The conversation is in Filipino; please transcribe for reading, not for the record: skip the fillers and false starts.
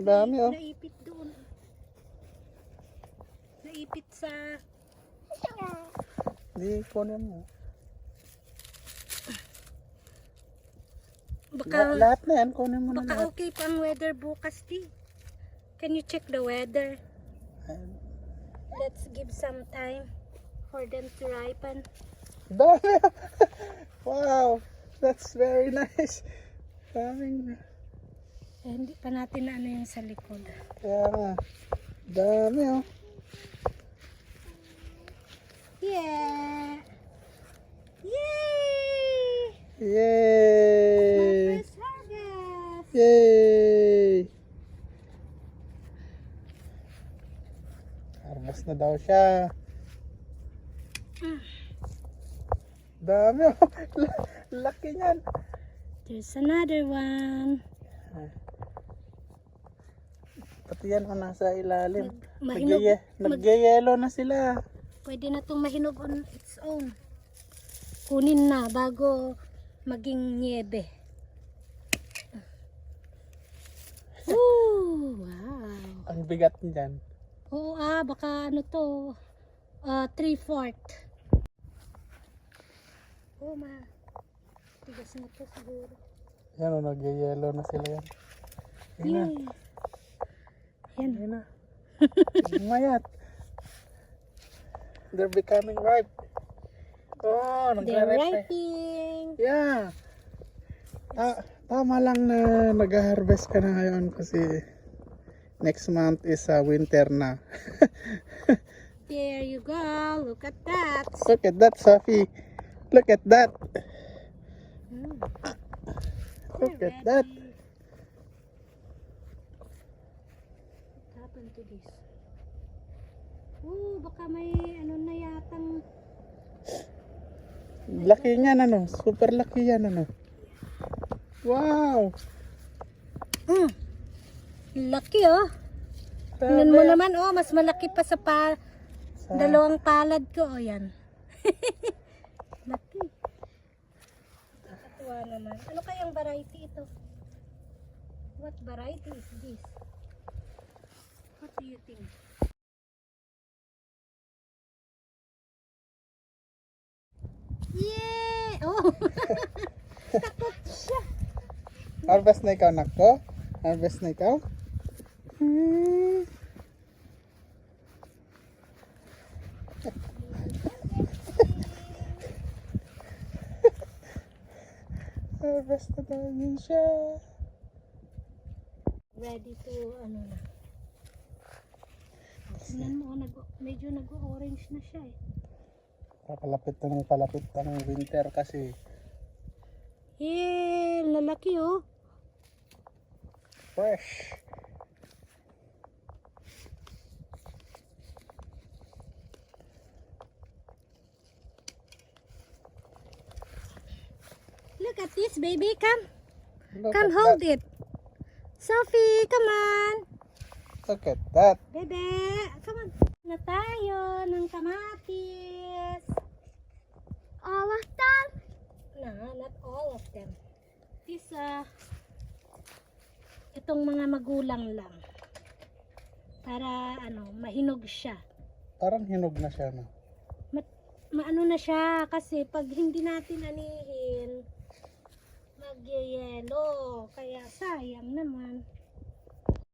Dami oh. Naipit doon. Naipit sa... Di kunin mo. Baka, Lahat na yan, kunin mo na baka lahat. okay pa ang weather bukas, di. Can you check the weather? Let's give some time for them to ripen. Dami! Wow! That's very nice. Daming. Eh, hindi pa natin na ano yung sa likod. Kaya nga. Dami oh. Yeah! Yay! My Yay! first harvest! Yay! Harvest na daw siya. Dami oh. Laki niyan. There's another one. Pati yan oh, nasa ilalim. Mahinog. Nagyayelo na sila. Pwede na itong mahinog on its own. Kunin na bago maging niebe. Ooh, wow. Ang bigat niyan. Oo baka ano to, 3/4. Oh tigas na to siguro. Yan oh, nagyayelo na sila yan. Yan na. Yan. Yan na. Mayat. They're becoming ripe. Oh, They're nagre-ripe. ripening. Yeah. Tama lang na nag-harvest ka na ngayon kasi next month is winter na. There you go. Look at that. Look at that, Sophie. Look at that. Look at that. What happened to this? Baka may ano na yatang... Laki niyan ano. Super laki yan ano. Wow. Laki oh. Tingnan mo naman oh, mas malaki pa sa dalawang palad ko oh yan. Laki. Nakakatuwa naman. Ano kayang variety ito? What variety is this? What do you think? Yeah! Oh! Takot siya. Harvest na ikaw, nako. Harvest na ikaw. Harvest na daw yun siya. Ready to ano na. Tingnan mo, medyo nag-orange na siya eh. Palapit na ng palapit ang winter kasi. Lalaki oh. Fresh. Look at this baby, come. Look Come at hold that. it. Sophie, come on. Look at that. Bebe, come on. Na tayo ng kamatis. All of them? No, not all of them. This, itong mga magulang lang. Para, mahinog siya. Parang hinog na siya no. Maano na siya kasi pag hindi natin anihin, magyayelo. Kaya sayang naman.